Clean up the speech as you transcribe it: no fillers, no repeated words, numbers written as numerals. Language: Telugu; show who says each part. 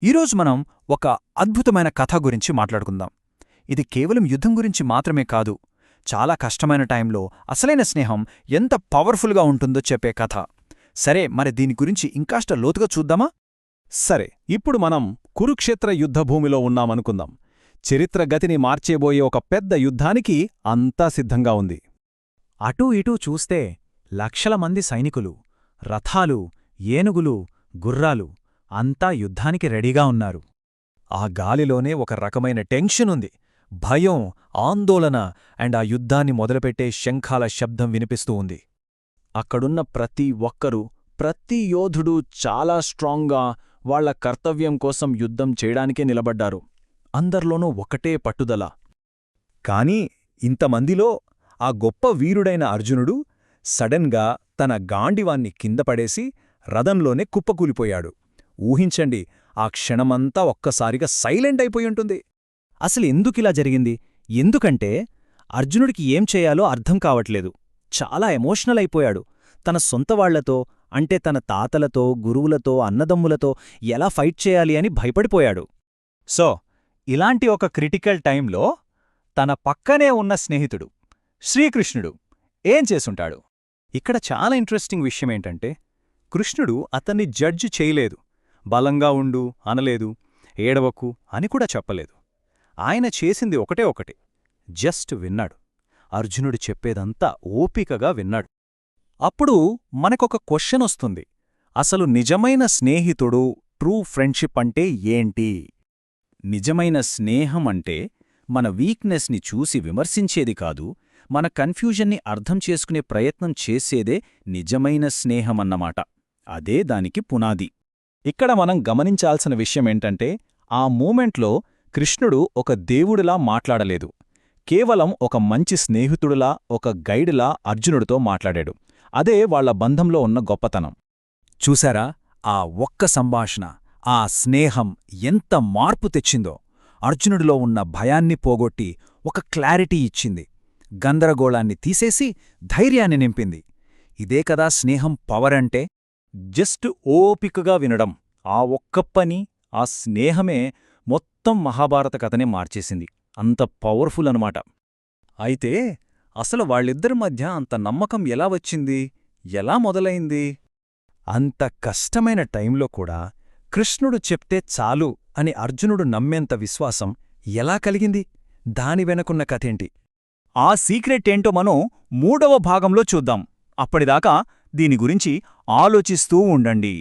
Speaker 1: ఈరోజు మనం ఒక అద్భుతమైన కథ గురించి మాట్లాడుకుందాం. ఇది కేవలం యుద్ధం గురించి మాత్రమే కాదు, చాలా కష్టమైన టైంలో అసలైన స్నేహం ఎంత పవర్ఫుల్గా ఉంటుందో చెప్పే కథ. సరే, మరి దీని గురించి ఇంకాస్త లోతుగా చూద్దామా?
Speaker 2: సరే, ఇప్పుడు మనం కురుక్షేత్ర యుద్ధభూమిలో ఉన్నామనుకుందాం. చరిత్ర గతిని మార్చేబోయే ఒక పెద్ద యుద్ధానికి అంతా సిద్ధంగా ఉంది.
Speaker 1: అటూ ఇటూ చూస్తే లక్షల మంది సైనికులు, రథాలు, ఏనుగులు, గుర్రాలు అంతా యుద్ధానికి రెడీగా ఉన్నారు. ఆ గాలిలోనే ఒక రకమైన టెన్షనుంది, భయం, ఆందోళన అండ్ ఆ యుద్ధాన్ని మొదలుపెట్టే శంఖాల శబ్దం వినిపిస్తూ ఉంది. అక్కడున్న ప్రతి ఒక్కరూ, ప్రతి యోధుడూ చాలా స్ట్రాంగ్గా వాళ్ల కర్తవ్యం కోసం యుద్ధం చేయడానికే నిలబడ్డారు. అందర్లోనూ ఒకటే పట్టుదల. కాని ఇంతమందిలో ఆ గొప్ప వీరుడైన అర్జునుడు సడన్గా తన గాండివాన్ని కిందపడేసి రథంలోనే కుప్పకూలిపోయాడు. ఊహించండి, ఆ క్షణమంతా ఒక్కసారిగా సైలెంట్ అయిపోయుంటుంది. అసలు ఎందుకిలా జరిగింది? ఎందుకంటే అర్జునుడికి ఏం చేయాలో అర్థం కావట్లేదు. చాలా ఎమోషనల్ అయిపోయాడు. తన సొంతవాళ్లతో, అంటే తన తాతలతో, గురువులతో, అన్నదమ్ములతో ఎలా ఫైట్ చేయాలి అని భయపడిపోయాడు. సో, ఇలాంటి ఒక క్రిటికల్ టైంలో తన పక్కనే ఉన్న స్నేహితుడు శ్రీకృష్ణుడు ఏం చేసుంటాడు? ఇక్కడ చాలా ఇంట్రెస్టింగ్ విషయమేంటంటే, కృష్ణుడు అతన్ని జడ్జి చేయలేదు, బలంగా ఉండు అనలేదు, ఏడవకు అని కూడా చెప్పలేదు. ఆయన చేసింది ఒకటే ఒకటి, జస్ట్ విన్నాడు. అర్జునుడు చెప్పేదంతా ఓపికగా విన్నాడు. అప్పుడు మనకొక క్వశ్చన్ వస్తుంది, అసలు నిజమైన స్నేహితుడు, ట్రూ ఫ్రెండ్షిప్ అంటే ఏంటి? నిజమైన స్నేహం అంటే మన వీక్నెస్ని చూసి విమర్శించేది కాదు, మన కన్ఫ్యూజన్ని అర్థం చేసుకునే ప్రయత్నం చేసేదే నిజమైన స్నేహమన్నమాట. అదే దానికి పునాది. ఇక్కడ మనం గమనించాల్సిన విషయమేంటంటే, ఆ మూమెంట్లో కృష్ణుడు ఒక దేవుడిలా మాట్లాడలేదు, కేవలం ఒక మంచి స్నేహితుడిలా, ఒక గైడులా అర్జునుడితో మాట్లాడాడు. అదే వాళ్ల బంధంలో ఉన్న గొప్పతనం. చూశారా, ఆ ఒక్క సంభాషణ, ఆ స్నేహం ఎంత మార్పు తెచ్చిందో! అర్జునుడిలో ఉన్న భయాన్ని పోగొట్టి ఒక క్లారిటీ ఇచ్చింది, గందరగోళాన్ని తీసేసి ధైర్యాన్ని నింపింది. ఇదే కదా స్నేహం పవర్ అంటే. జస్ట్ ఓపికగా వినడం, ఆ ఒక్క పని, ఆ స్నేహమే మొత్తం మహాభారత కథనే మార్చేసింది. అంత పవర్ఫుల్ అనమాట. అయితే అసలు వాళ్ళిద్దరి మధ్య అంత నమ్మకం ఎలా వచ్చింది? ఎలా మొదలైంది? అంత కష్టమైన టైంలో కూడా కృష్ణుడు చెప్తే చాలు అని అర్జునుడు నమ్మేంత విశ్వాసం ఎలా కలిగింది? దాని వెనకున్న కథేంటి? ఆ సీక్రెట్ ఏంటో మనం 3వ భాగంలో చూద్దాం. అప్పటిదాకా దీని గురించి ఆలోచిస్తూ ఉండండి.